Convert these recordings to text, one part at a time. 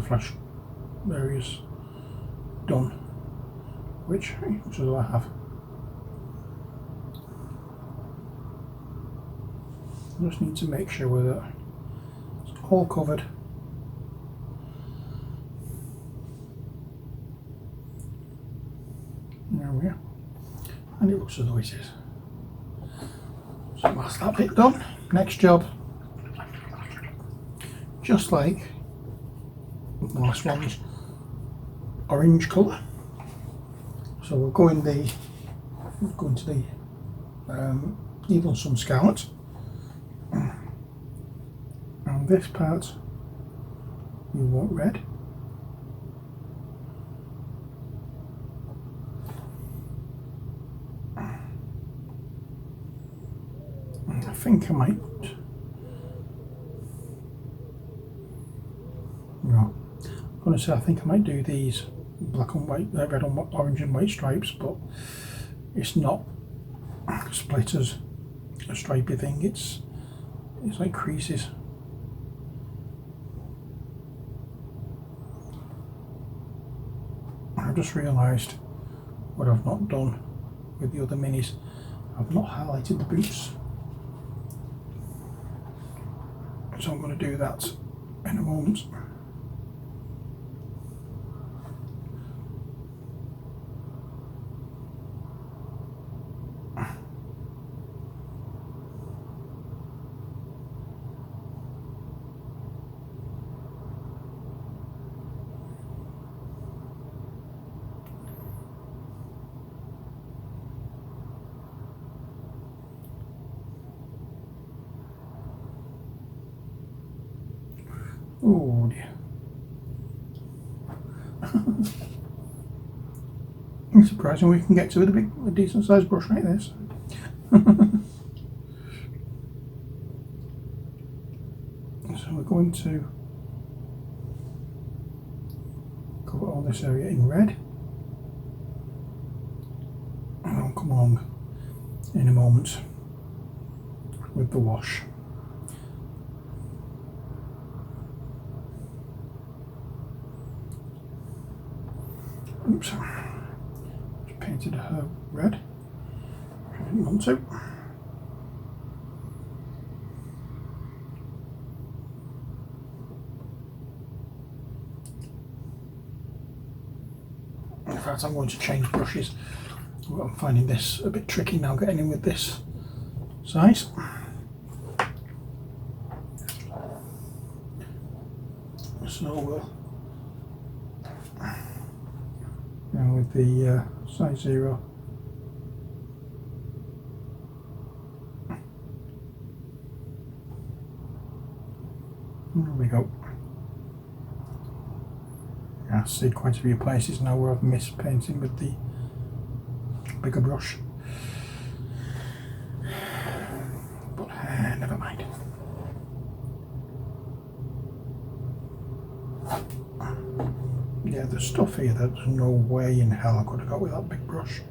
camouflage areas done, which looks as though I have. I just need to make sure that it's all covered. There we are, and it looks as though it is. So that's that bit done. Next job, just like the last one's orange colour. So we'll go into the Evil Sun Scarlet, and this part we want red. I think I might. No, honestly, I think I might do these black and white, red and orange and white stripes, but it's not split as a stripy thing. It's like creases. I've just realised what I've not done with the other minis. I've not highlighted the boots. So I'm going to do that in a moment. Oh dear. It's surprising we can get to with a decent sized brush like this. So we're going to cover all this area in red, and I'll come along in a moment with the wash. Oops, just painted her red. I didn't want to. In fact, I'm going to change brushes. I'm finding this a bit tricky now, getting in with this size. So we'll now with the size 0. There we go. I see quite a few places now where I've missed painting with the bigger brush, but never mind. Yeah, there's stuff here that there's no way in hell I could have got with that big brush.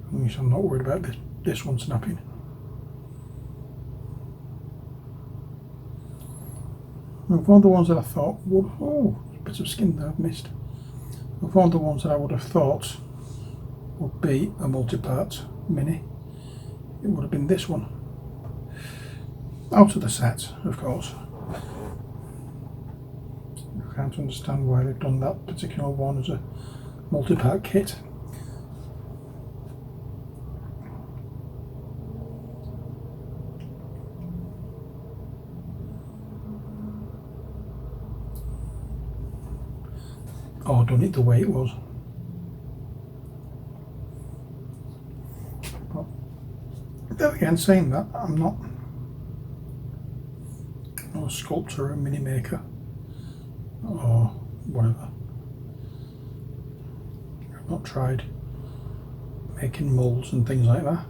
At least I'm not worried about this one snapping. I found the ones that I thought would, oh, bits of skin that I've missed. I found the ones that I would have thought would be a multi-part mini. It would have been this one. Out of the set, of course. I can't understand why they've done that particular one as a multi-part kit. Or done it the way it was. But then again, saying that, I'm not a sculptor or a mini maker or whatever. I've not tried making moulds and things like that.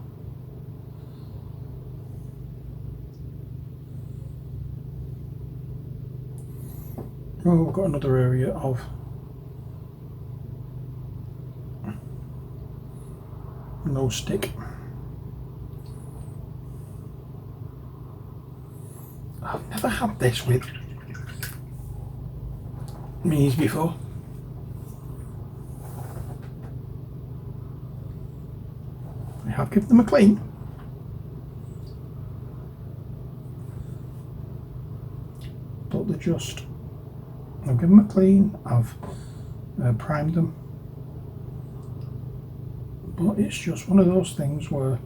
Oh, we've got another area of no stick. I've never had this with minis before. I have given them a clean. But they're just, I've given them a clean, I've primed them. But it's just one of those things where,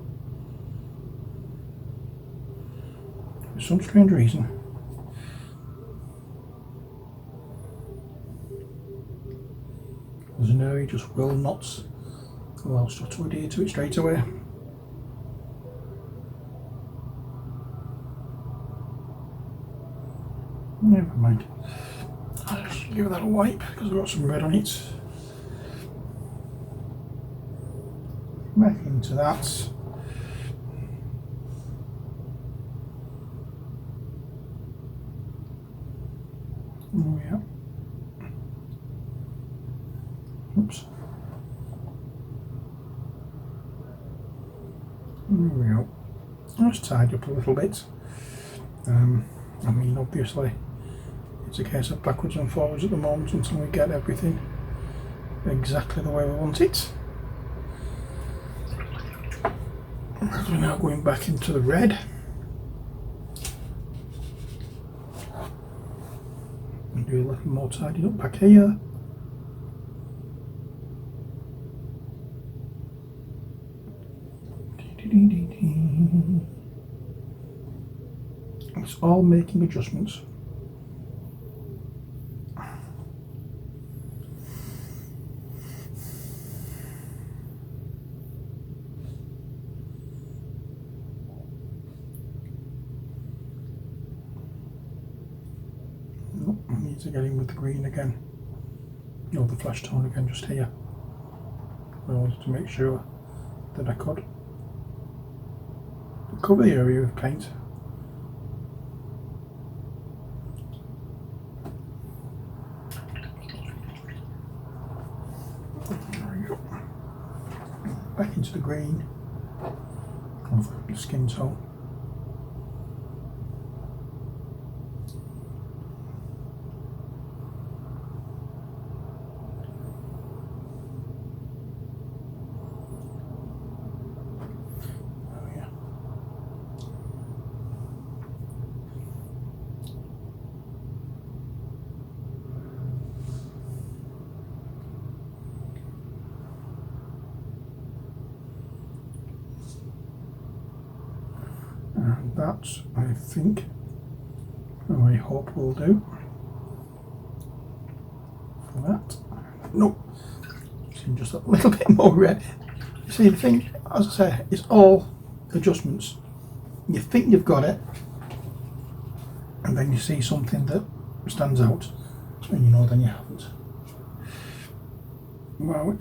for some strange reason, there's an area just will not allow stuff to adhere to it straight away. Never mind. I'll just give that a wipe because I've got some red on it. Back into that. Oh yeah. Oops. There we go. I'll just tidy up a little bit. I mean, obviously, it's a case of backwards and forwards at the moment until we get everything exactly the way we want it. We're now going back into the red. And do a little more tidying up back here. It's all making adjustments. I need to get in with the green again, or the flash tone again, just here. I wanted to make sure that I could cover the area with paint. There we go. Back into the green of the skin tone. And that, I think, I hope will do for that. Nope, just a little bit more red. You see, the thing, as I say, it's all adjustments. You think you've got it, and then you see something that stands out, and you know then you haven't. Well,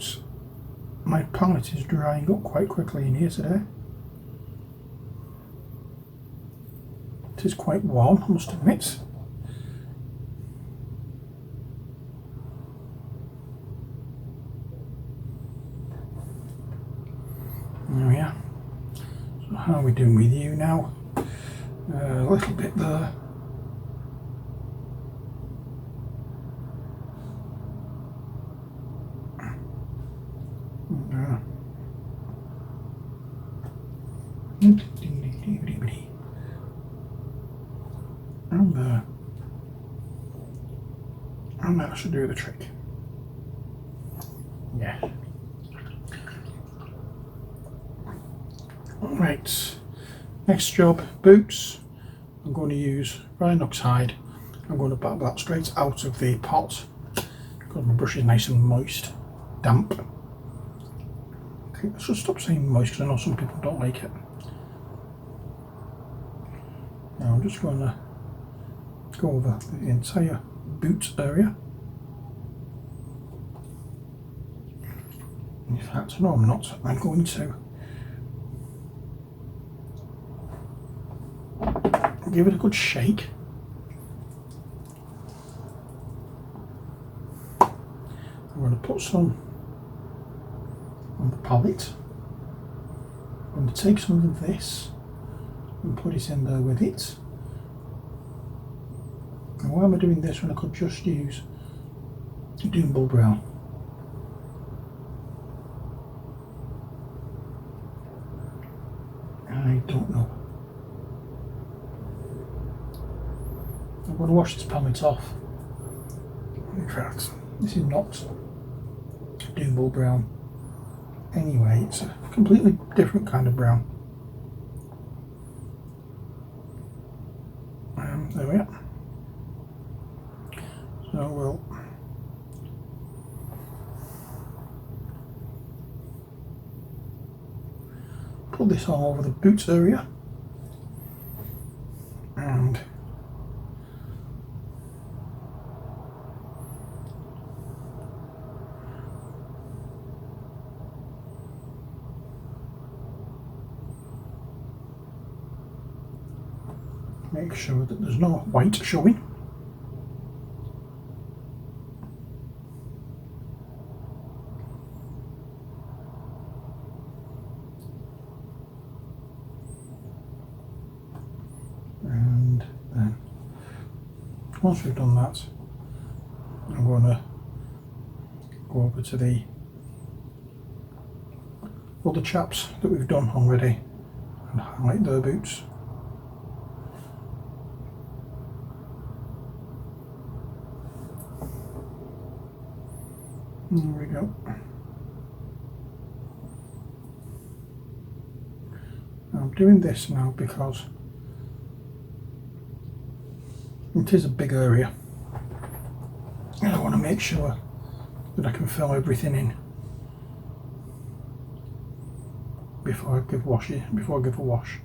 my palette is drying up quite quickly in here today. It is quite warm, I must admit. There we are. So how are we doing with you now? A little bit there. And there. And that should do the trick. Yeah. Right. Next job, boots. I'm going to use Rhine oxide. I'm going to bat that straight out of the pot because my brush is nice and moist, damp. Okay, I should stop saying moist because I know some people don't like it. Now I'm just going to go over the entire boot area. In fact, no I'm not. I'm going to give it a good shake. put some on the palette. I'm going to take some of this and put it in there with it. And why am I doing this when I could just use Doombull Brown? I don't know. I'm going to wash this palette off. In fact, this is not Doombull Brown. Anyway, it's a completely different kind of brown. There we are. So we'll put this all over the boots area and make sure that there's no white showing. And then once we've done that, I'm going to go over to the other chaps that we've done already and highlight their boots. There we go. I'm doing this now because it is a big area and I want to make sure that I can fill everything in before I give a wash.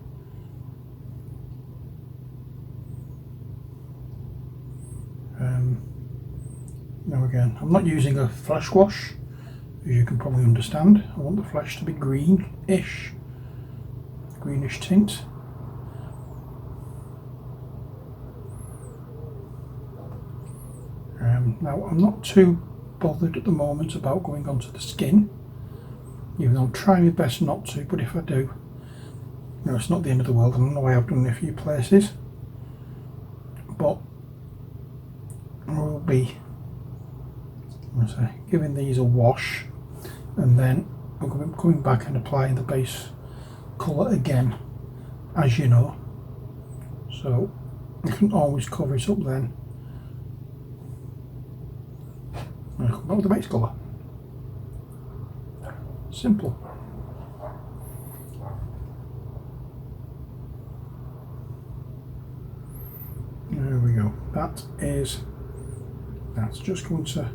Now again, I'm not using a flesh wash, as you can probably understand. I want the flesh to be greenish tint. Now I'm not too bothered at the moment about going onto the skin, even though I'm trying my best not to, but if I do, it's not the end of the world. I don't know why I've done it in a few places, but I will be giving these a wash, and then I'm coming back and applying the base colour again, as you know, so I can always cover it up then. And come back with the base colour. Simple. There we go. That's just going to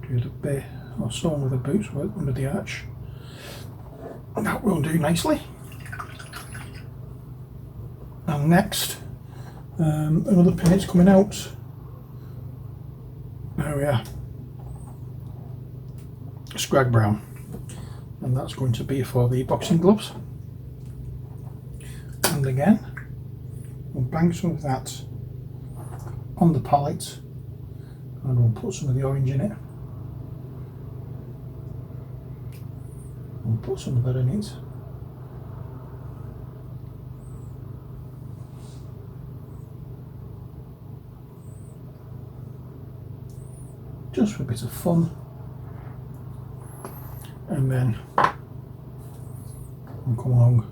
do the bit or some of the boots under the arch. That will do nicely. And next, another paint's coming out. There we are. Scrag brown, and that's going to be for the boxing gloves. And again, we'll bang some of that on the palette, and we'll put some of the orange in it. We'll put some of that in it. Just for a bit of fun. And then I'll come along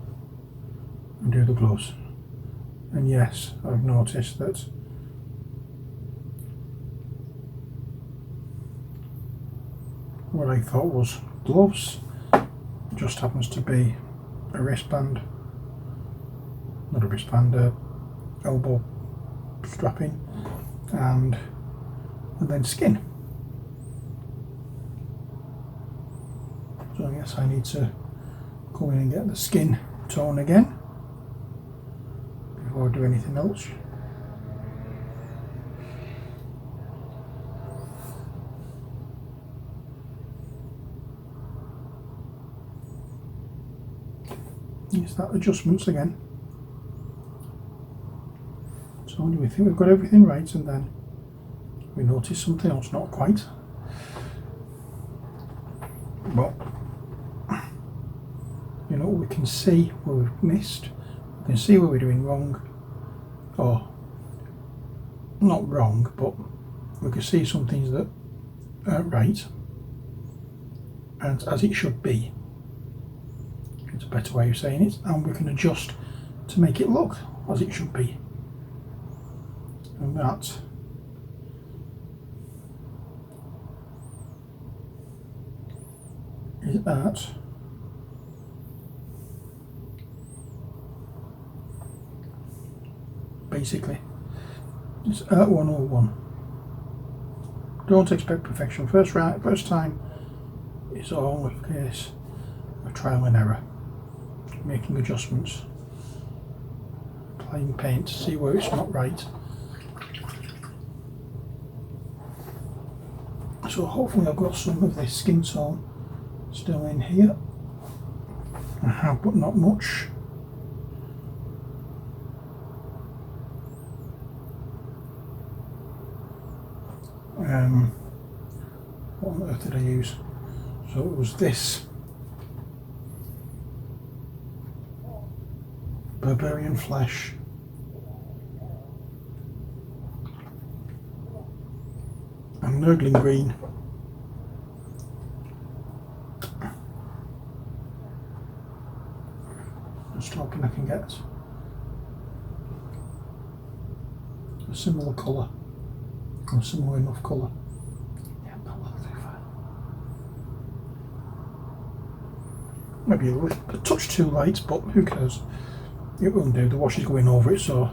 and do the gloves. And yes, I've noticed that what I thought was gloves just happens to be a wristband, not a wristband, elbow strapping, and then skin. So I guess I need to go in and get the skin tone again before I do anything else. It's that adjustments again. So do we think we've got everything right, and then we notice something else not quite. can see where we've missed, we can see where we're doing wrong, or not wrong, but we can see some things that aren't right, and as it should be. It's a better way of saying it, and we can adjust to make it look as it should be. And that is that. Basically, it's Art 101. Don't expect perfection. First time, it's all a case of trial and error, making adjustments, applying paint to see where it's not right. So hopefully I've got some of this skin tone still in here. I have, but not much. What on earth did I use? So it was this Barbarian Flesh. And Nurgling Green. Just hoping I can get a similar colour, or similar enough colour. Yeah, that'll do fine. Maybe a touch too light, but who cares? It won't do. The wash is going over it, so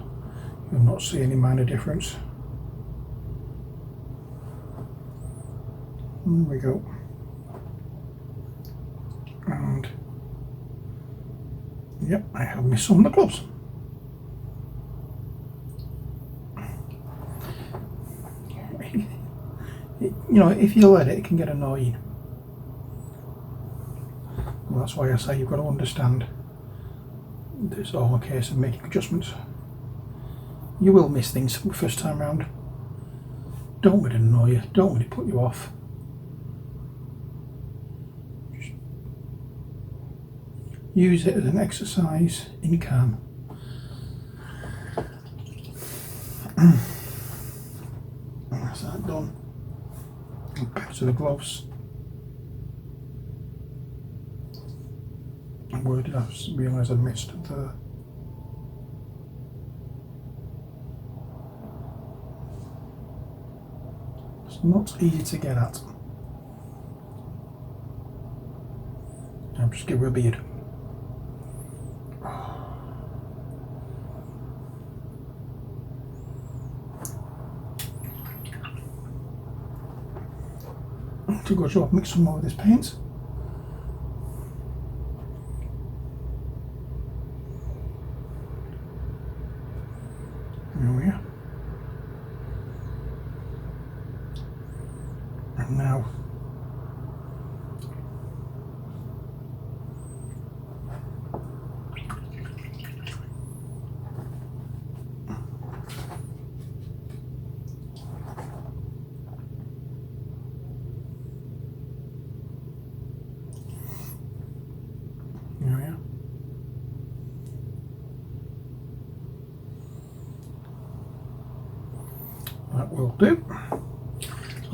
you'll not see any minor difference. There we go. And yep, I have my summer gloves. You know, if you let it, it can get annoying. Well, that's why I say you've got to understand it's all a case of making adjustments. You will miss things the first time round. Don't let it annoy you, don't let it put you off. Just use it as an exercise in calm. That's that done. Back to the gloves. And where did I realise I missed the... It's not easy to get at. I'll just give her a beard. To go to mix some more of this paint. There we are. And now that will do.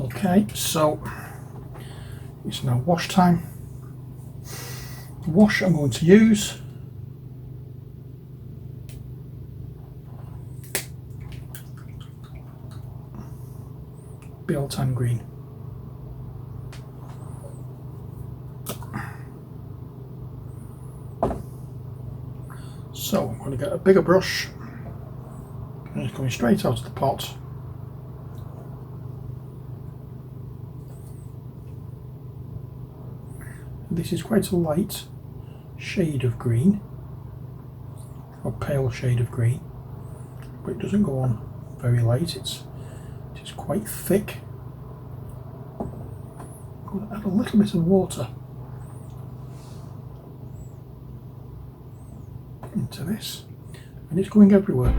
Okay, so it's now wash time. The wash I'm going to use Bill Tan Green. So I'm going to get a bigger brush and it's going straight out of the pot. This is quite a light shade of green, or pale shade of green, but it doesn't go on very light, it's quite thick. I'm going to add a little bit of water into this, and it's going everywhere.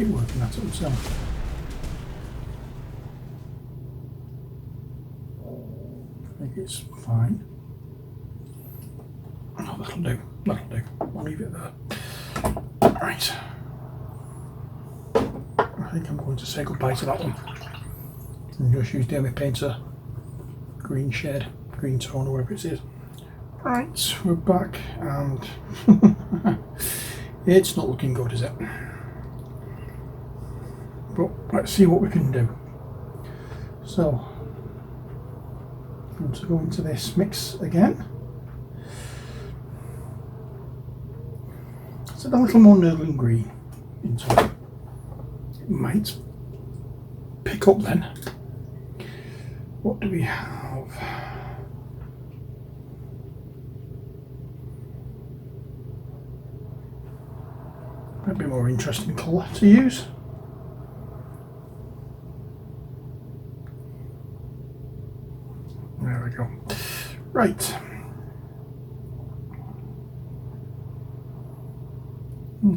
keep working at it myself. I think it's fine. Oh, that'll do. That'll do. I'll leave it there. Right. I think I'm going to say goodbye to that one and just use the Emmy Painter green shade, green tone, or whatever it is. Right, we're back, and it's not looking good, is it? But let's see what we can do. So I'm going to go into this mix again. Let's add a little more Nurgling green into it. It might pick up then. What do we have? A bit more interesting colour to use. There we go. Right.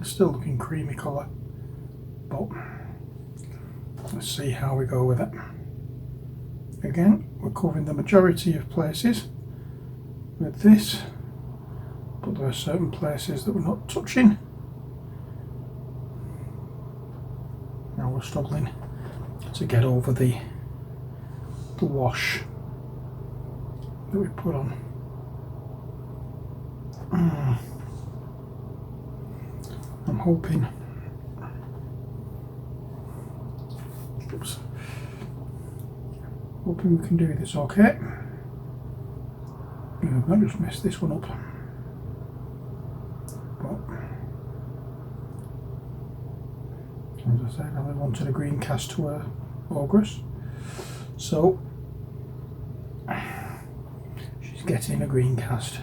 Still looking creamy colour, but let's see how we go with it. Again, we're covering the majority of places with this, but there are certain places that we're not touching. Now we're struggling to get over the wash that we put on. I'm hoping. Oops. Hoping we can do this okay. I might just mess this one up. But as I said, I wanted a green cast to Ogress, so she's getting a green cast.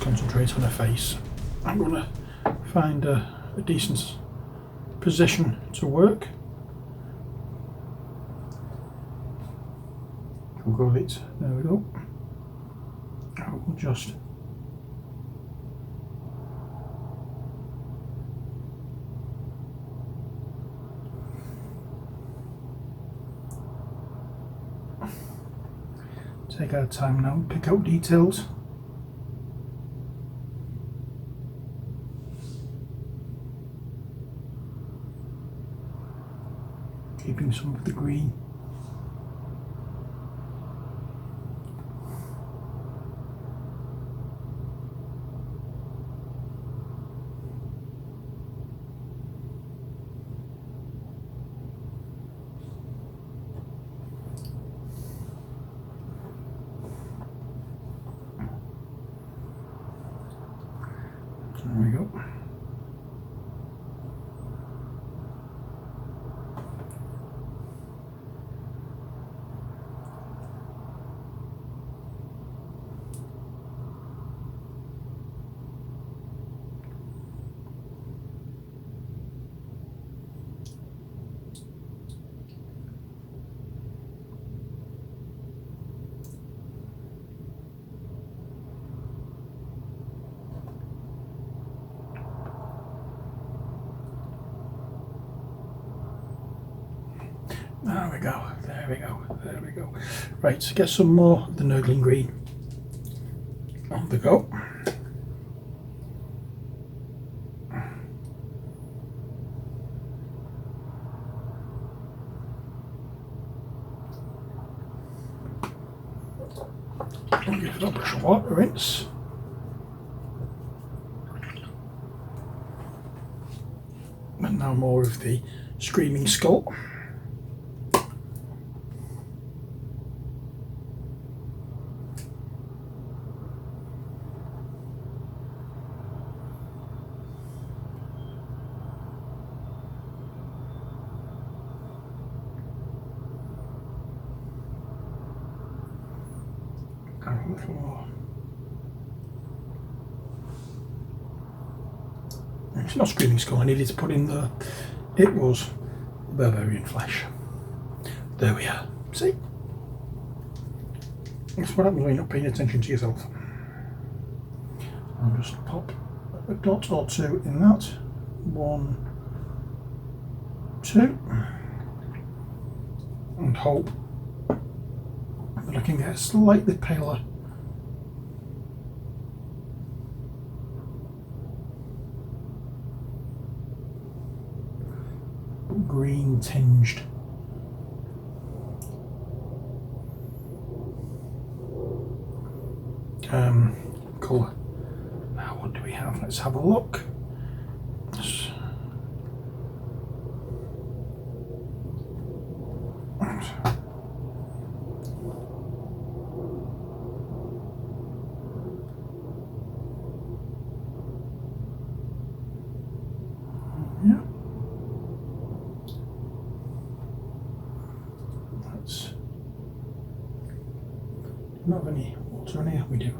Concentrate on her face. I'm going to find a decent position to work. We'll go it. There we go. I will just take our time now and pick out details. Keeping some of the green. There we go. There we go, there we go, there we go. Right, so get some more of the Nurgling green on the go. I'll give it a brush of water rinse. And now more of the Screaming Skull. It's not Screaming Skull, I needed to put in the, it was Barbarian Flesh. There we are, see? That's what happens when you're not paying attention to yourself. I'll just pop a dot or two in that. 1, 2. And hope that I can get a slightly paler green tinged colour. Now what do we have? Let's have a look. Yeah. Not have any water in here, we do.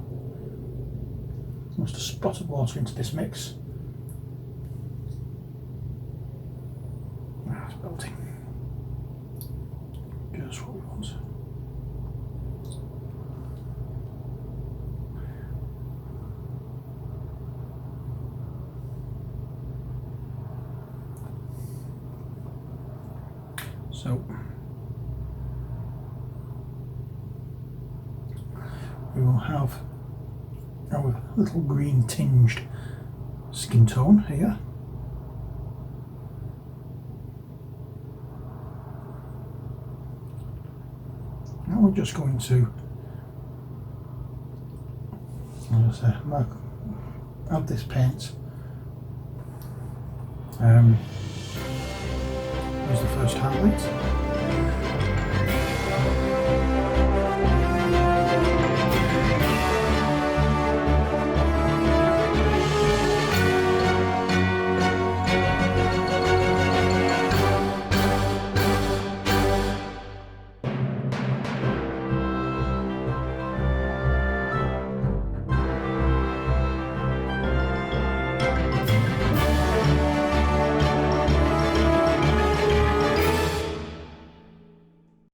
Almost a spot of water into this mix. That's belting. Just what we want. So we will have our little green tinged skin tone here. Now we're just going to, add this paint. Here's the first highlight.